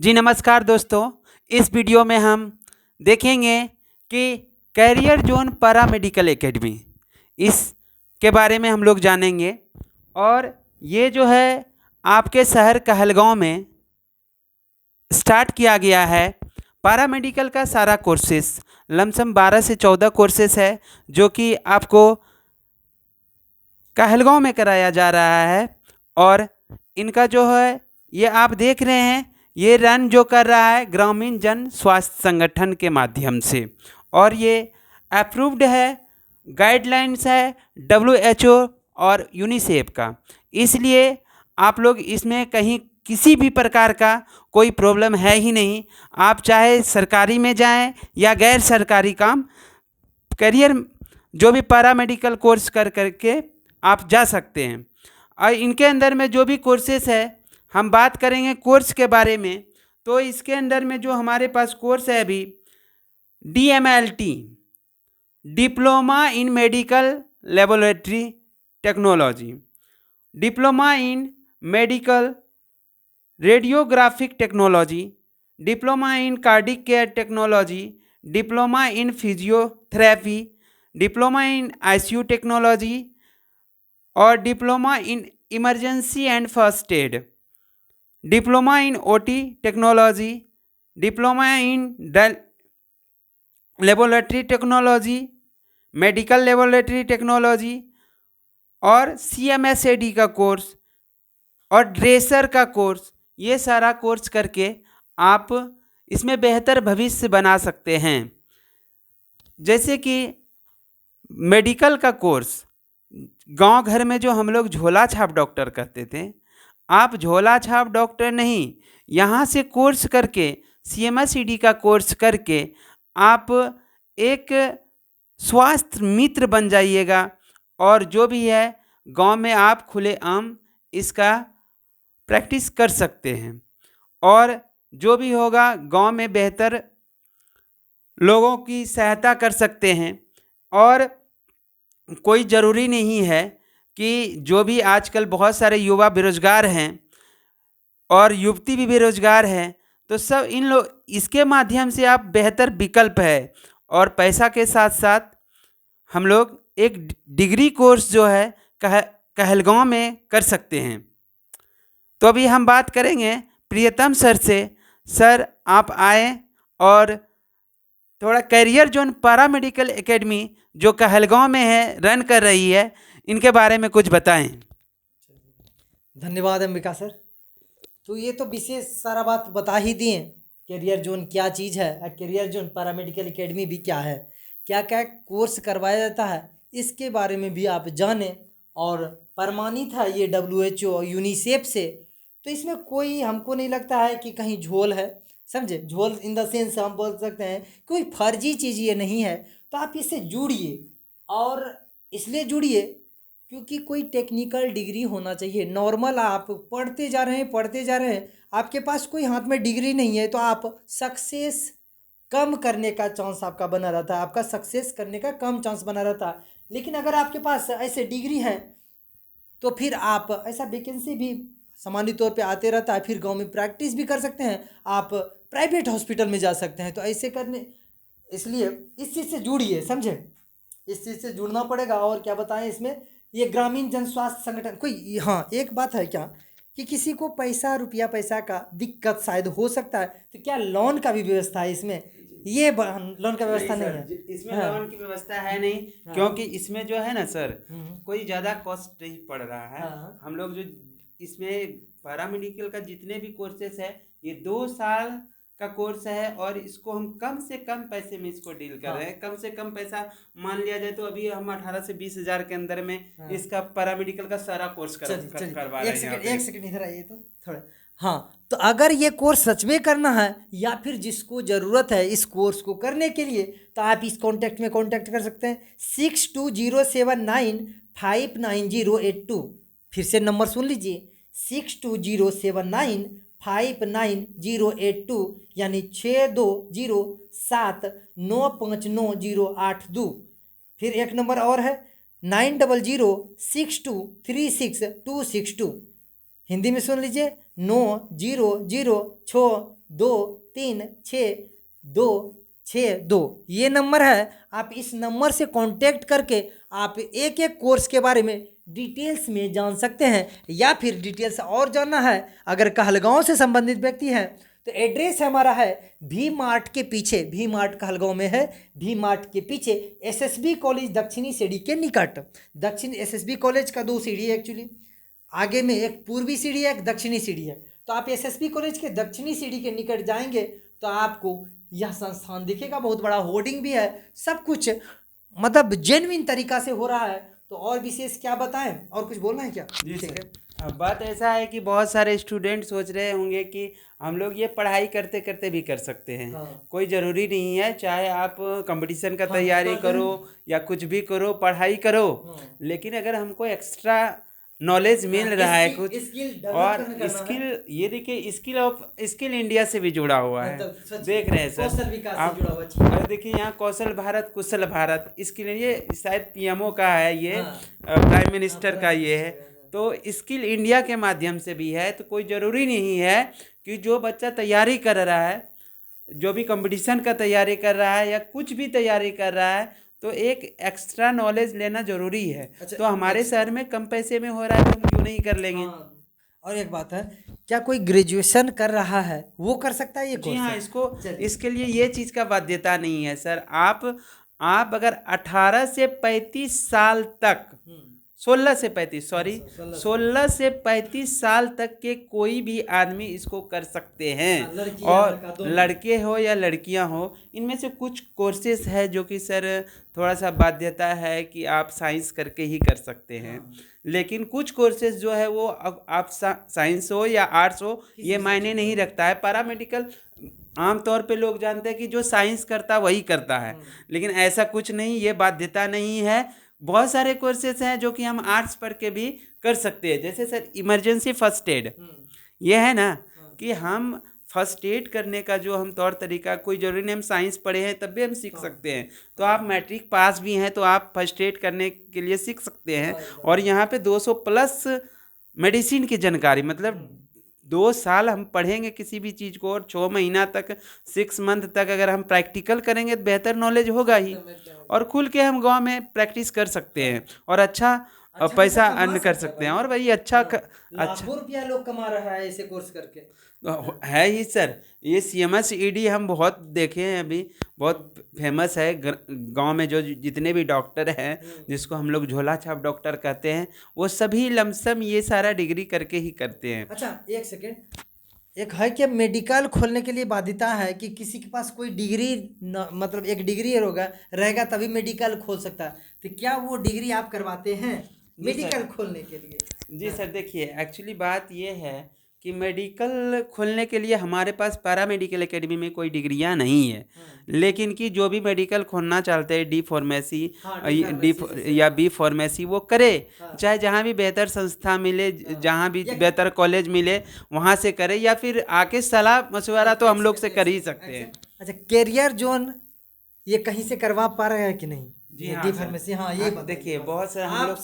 जी नमस्कार दोस्तों। इस वीडियो में हम देखेंगे कि career zone paramedical academy इसके बारे में हम लोग जानेंगे। और ये जो है आपके शहर कहलगांव में स्टार्ट किया गया है। पैरा मेडिकल का सारा कोर्सेस लमसम 12 से 14 कोर्सेस है जो कि आपको कहलगांव में कराया जा रहा है। और इनका जो है ये आप देख रहे हैं, ये रन जो कर रहा है ग्रामीण जन स्वास्थ्य संगठन के माध्यम से, और ये अप्रूव्ड है, गाइडलाइंस है WHO और यूनिसेफ का। इसलिए आप लोग इसमें कहीं किसी भी प्रकार का कोई प्रॉब्लम है ही नहीं। आप चाहे सरकारी में जाएं या गैर सरकारी काम करियर जो भी पैरामेडिकल कोर्स कर करके आप जा सकते हैं। और इनके अंदर में जो भी कोर्सेस है हम बात करेंगे कोर्स के बारे में। तो इसके अंदर में जो हमारे पास कोर्स है अभी DMLT, diploma in medical laboratory technology, diploma in medical radiographic technology, diploma in cardiac care technology, diploma in physiotherapy, diploma in ICU technology और diploma in emergency and first aid, diploma in OT technology, diploma in laboratory technology, medical laboratory technology और CMSAD का course और dresser का course. ये सारा course करके आप इसमें बेहतर भविष्य बना सकते हैं। जैसे कि मेडिकल का कोर्स गांव घर में जो हम लोग झोला छाप डॉक्टर करते थे, आप झोला छाप डॉक्टर नहीं, यहाँ से कोर्स करके CMSAD का कोर्स करके आप एक स्वास्थ्य मित्र बन जाइएगा। और जो भी है गांव में आप खुलेआम इसका प्रैक्टिस कर सकते हैं और जो भी होगा गांव में बेहतर लोगों की सहायता कर सकते हैं। और कोई ज़रूरी नहीं है कि जो भी आजकल बहुत सारे युवा बेरोजगार हैं और युवती भी बेरोजगार हैं, तो सब इन लोग इसके माध्यम से आप बेहतर विकल्प है। और पैसा के साथ साथ हम लोग एक डिग्री कोर्स जो है कहलगांव में कर सकते हैं। तो अभी हम बात करेंगे प्रियतम सर से। सर आप आए और थोड़ा कैरियर जोन पैरामेडिकल एकेडमी जो कहलगांव में है रन कर रही है, इनके बारे में कुछ बताएं। धन्यवाद अंबिका सर। तो ये तो विशेष सारा बात बता ही दिए, कैरियर जोन क्या चीज़ है और कैरियर जोन पैरामेडिकल एकेडमी भी क्या है, क्या क्या कोर्स करवाया जाता है, इसके बारे में भी आप जानें। और प्रमाणित है ये WHO और यूनिसेफ से। तो इसमें कोई हमको नहीं लगता है कि कहीं झोल है, समझे। झोल इन द सेंस हम बोल सकते हैं कोई फर्जी चीज़ ये नहीं है। तो आप इससे जुड़िए, और इसलिए जुड़िए क्योंकि कोई टेक्निकल डिग्री होना चाहिए। नॉर्मल आप पढ़ते जा रहे हैं, आपके पास कोई हाथ में डिग्री नहीं है तो आप सक्सेस कम करने का चांस आपका बना रहता है, आपका सक्सेस करने का कम चांस बना रहता है। लेकिन अगर आपके पास ऐसे डिग्री है तो फिर आप ऐसा वैकेंसी भी सामान्य तौर पे आते रहता है, फिर गांव में प्रैक्टिस भी कर सकते हैं, आप प्राइवेट हॉस्पिटल में जा सकते हैं। तो ऐसे करने, इसलिए इस चीज़ से जुड़िए, समझे। इस चीज़ से जुड़ना पड़ेगा। और क्या बताएं इसमें, ये ग्रामीण जन स्वास्थ्य संगठन कोई, हाँ एक बात है क्या कि किसी को पैसा का दिक्कत शायद हो सकता है, तो क्या लोन का भी व्यवस्था है इसमें? ये लोन का व्यवस्था नहीं है इसमें। हाँ। लोन की व्यवस्था है नहीं, हाँ। क्योंकि इसमें जो है ना सर हम्म। कोई ज़्यादा कॉस्ट नहीं पड़ रहा है। हाँ। हम लोग जो इसमें पैरामेडिकल का जितने भी कोर्सेस है ये 2 साल का कोर्स है, और इसको हम कम से कम पैसे में इसको डील कर रहे हैं। कम से कम पैसा मान लिया जाए तो अभी हम 18 से 20 हज़ार के अंदर में इसका पैरामेडिकल का सारा कोर्स करवा रहे हैं। एक सेकंड इधर आइए तो थोड़ा। हाँ, तो अगर ये कोर्स सच में करना है या फिर जिसको ज़रूरत है इस कोर्स को करने के लिए, तो आप इस कॉन्टैक्ट में कॉन्टैक्ट कर सकते हैं 6207959082। फिर से नंबर सुन लीजिए 6207959082, यानी 6207959082। फिर एक नंबर और है 9006236262। हिंदी में सुन लीजिए 9006 234262262 ये नंबर है। आप इस नंबर से कांटेक्ट करके आप एक एक कोर्स के बारे में डिटेल्स में जान सकते हैं, या फिर डिटेल्स और जानना है अगर कहलगांव से संबंधित व्यक्ति हैं तो एड्रेस हमारा है भी मार्ट के पीछे, भी मार्ट कहलगांव में है, भी मार्ट के पीछे एसएसबी कॉलेज दक्षिणी सीढ़ी के निकट। दक्षिण एसएसबी कॉलेज का 2 सीढ़ी है एक्चुअली, आगे में एक पूर्वी सीढ़ी है एक दक्षिणी सीढ़ी है। तो आप एसएसबी कॉलेज के दक्षिणी सीढ़ी के निकट जाएंगे तो आपको यह संस्थान दिखेगा, बहुत बड़ा होर्डिंग भी है, सब कुछ मतलब जेन्युइन तरीका से हो रहा है। तो और विशेष क्या बताएं, और कुछ बोलना है क्या? जी ठीक सर। है। अब बात ऐसा है कि बहुत सारे स्टूडेंट सोच रहे होंगे कि हम लोग ये पढ़ाई करते करते भी कर सकते हैं। हाँ। कोई ज़रूरी नहीं है, चाहे आप कंपटीशन का हाँ, तैयारी कर करो या कुछ भी करो, पढ़ाई करो, हाँ। लेकिन अगर हमको एक्स्ट्रा नॉलेज मिल रहा है कुछ, स्किल और स्किल, ये देखिए स्किल इंडिया से भी जुड़ा हुआ है, देख रहे हैं सर कौशल विकास से आप। जुड़ा हुआ चीज़। और देखिए यहाँ कौशल भारत कुशल भारत, स्किल, ये शायद पीएमओ का है, ये हाँ। प्राइम मिनिस्टर का ये है। हाँ। तो स्किल इंडिया के माध्यम से भी है, तो कोई ज़रूरी नहीं है कि जो बच्चा तैयारी कर रहा है, जो भी कंपटीशन का तैयारी कर रहा है या कुछ भी तैयारी कर रहा है, तो एक एक्स्ट्रा नॉलेज लेना ज़रूरी है। अच्छा, तो हमारे शहर में कम पैसे में हो रहा है, तो हम क्यों नहीं कर लेंगे? हाँ। और एक बात है, क्या कोई ग्रेजुएशन कर रहा है वो कर सकता है ये जी कोर्स? हाँ, चलिए। इसके लिए ये चीज़ का बाध्यता नहीं है सर। आप अगर 18 से 35 साल तक, 16 से 35 सॉरी, 16 से 35 साल तक के कोई भी आदमी इसको कर सकते हैं। लड़की या और लड़का दोनों। लड़के हो या लड़कियां हो, इनमें से कुछ कोर्सेज है जो कि सर थोड़ा सा बाध्यता है कि आप साइंस करके ही कर सकते हैं। लेकिन कुछ कोर्सेज जो है वो अब आप साइंस हो या आर्ट्स हो, ये मायने नहीं रखता है। पैरामेडिकल आमतौर पे लोग जानते हैं कि जो साइंस करता वही करता है, लेकिन ऐसा कुछ नहीं, ये बाध्यता नहीं है। बहुत सारे कोर्सेज हैं जो कि हम आर्ट्स पढ़ के भी कर सकते हैं। जैसे सर इमरजेंसी फर्स्ट एड, ये है ना कि हम फर्स्ट एड करने का जो हम तौर तरीका, कोई ज़रूरी नहीं हम साइंस पढ़े हैं तब भी हम सीख सकते हैं। तो आप मैट्रिक पास भी हैं तो आप फर्स्ट एड करने के लिए सीख सकते हैं। और यहाँ पे 200 प्लस मेडिसिन की जानकारी, मतलब 2 साल हम पढ़ेंगे किसी भी चीज़ को, और 6 महीना तक, 6 मंथ तक अगर हम प्रैक्टिकल करेंगे तो बेहतर नॉलेज होगा ही, और खुल के हम गांव में प्रैक्टिस कर सकते हैं और अच्छा पैसा अर्न कर सकते हैं। और वही अच्छा लाखों रुपया लोग कमा रहा है ऐसे कोर्स करके। है ही सर। ये CMS-ED हम बहुत देखे हैं, अभी बहुत फेमस है गांव में। जो जितने भी डॉक्टर हैं, जिसको हम लोग झोला छाप डॉक्टर कहते हैं, वो सभी लमसम ये सारा डिग्री करके ही करते हैं। अच्छा, एक सेकेंड, एक है कि मेडिकल खोलने के लिए बाध्यता है कि किसी के पास कोई डिग्री मतलब एक डिग्री रहेगा तभी मेडिकल खोल सकता है। तो क्या वो डिग्री आप करवाते हैं मेडिकल खोलने के लिए? जी सर, देखिए एक्चुअली बात ये है कि मेडिकल खोलने के लिए हमारे पास पैरामेडिकल एकेडमी में कोई डिग्रियां नहीं है, लेकिन कि जो भी मेडिकल खोलना चाहते हैं, डी फार्मेसी या बी फार्मेसी, वो करे, चाहे जहां भी बेहतर संस्था मिले, जहां भी बेहतर कॉलेज मिले, वहां से करे, या फिर आके सलाह मशवरा तो हम लोग से कर ही सकते हैं। अच्छा, कैरियर जोन ये कहीं से करवा पा रहे हैं कि नहीं? जी हाँ डी सर। फार्मेसी, हाँ ये देखिए बहुत सारे हम लोग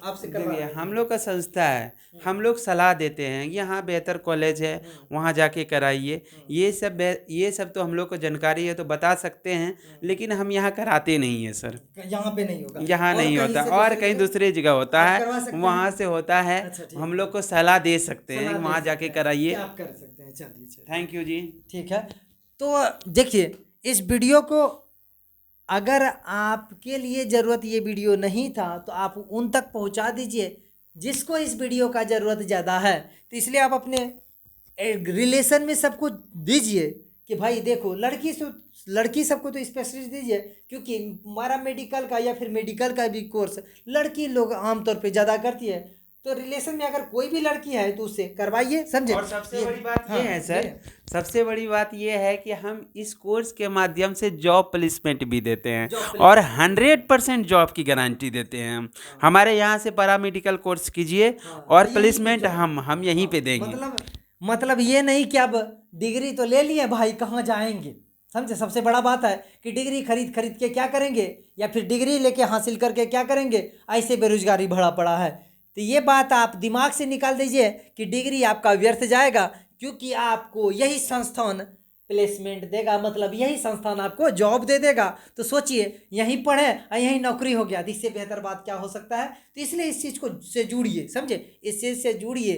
आपसे करवा रहे हैं। हम लोग का संस्था है, हम लोग सलाह देते हैं, यहाँ बेहतर कॉलेज है, वहाँ जाके कराइए। ये सब तो हम लोग को जानकारी है तो बता सकते हैं, लेकिन हम यहाँ कराते नहीं है सर। यहाँ पे नहीं होगा, यहाँ और नहीं कहीं होता, से और दूसरी कहीं जगह दूसरी जगह होता आप है, करवा सकते वहाँ हैं? से होता है। अच्छा, ठीक हम है। लोग को सलाह दे सकते हैं सलाह कि दे वहाँ सकते जाके हैं कराइए। कि आप कर सकते हैं। चलिए, थैंक यू जी। ठीक है। तो देखिए, इस वीडियो को अगर आपके लिए ज़रूरत ये वीडियो नहीं था तो आप उन तक पहुंचा दीजिए जिसको इस वीडियो का ज़रूरत ज़्यादा है। तो इसलिए आप अपने रिलेशन में सबको दीजिए कि भाई देखो, लड़की सबको तो स्पेशलिस्ट दीजिए, क्योंकि हमारा मेडिकल का या फिर मेडिकल का भी कोर्स लड़की लोग आमतौर पे ज़्यादा करती है। तो रिलेशन में अगर कोई भी लड़की है तो उससे करवाइए, समझे। और सबसे बड़ी बात ये है सर, सबसे बड़ी बात ये है कि हम इस कोर्स के माध्यम से जॉब प्लेसमेंट भी देते हैं, और 100% जॉब की गारंटी देते हैं हम। हमारे यहाँ से पैरामेडिकल कोर्स कीजिए और प्लेसमेंट हम यहीं पे देंगे। मतलब ये नहीं कि अब डिग्री तो ले लिए भाई, कहाँ जाएंगे, समझे। सबसे बड़ा बात है कि डिग्री खरीद के क्या करेंगे, या फिर डिग्री लेके हासिल करके क्या करेंगे, ऐसे बेरोजगारी भरा पड़ा है। तो ये बात आप दिमाग से निकाल दीजिए कि डिग्री आपका व्यर्थ जाएगा, क्योंकि आपको यही संस्थान प्लेसमेंट देगा, मतलब यही संस्थान आपको जॉब दे देगा। तो सोचिए, यहीं पढ़े और यहीं नौकरी हो गया, तो इससे बेहतर बात क्या हो सकता है। तो इसलिए इस चीज़ को से जुड़िए, समझे, इस चीज़ से जुड़िए।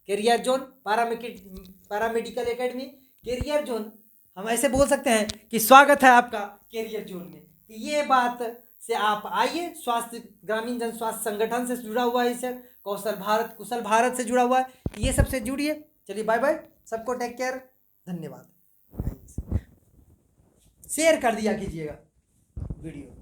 Career zone paramedical academy, career zone, हम ऐसे बोल सकते हैं कि स्वागत है आपका करियर जोन में। तो ये बात से आप आइए, स्वास्थ्य ग्रामीण जन स्वास्थ्य संगठन से जुड़ा हुआ है इसे, कुशल भारत से जुड़ा हुआ है, ये सबसे जुड़िए। चलिए बाय बाय, सबको टेक केयर, धन्यवाद। शेयर कर दिया कीजिएगा वीडियो।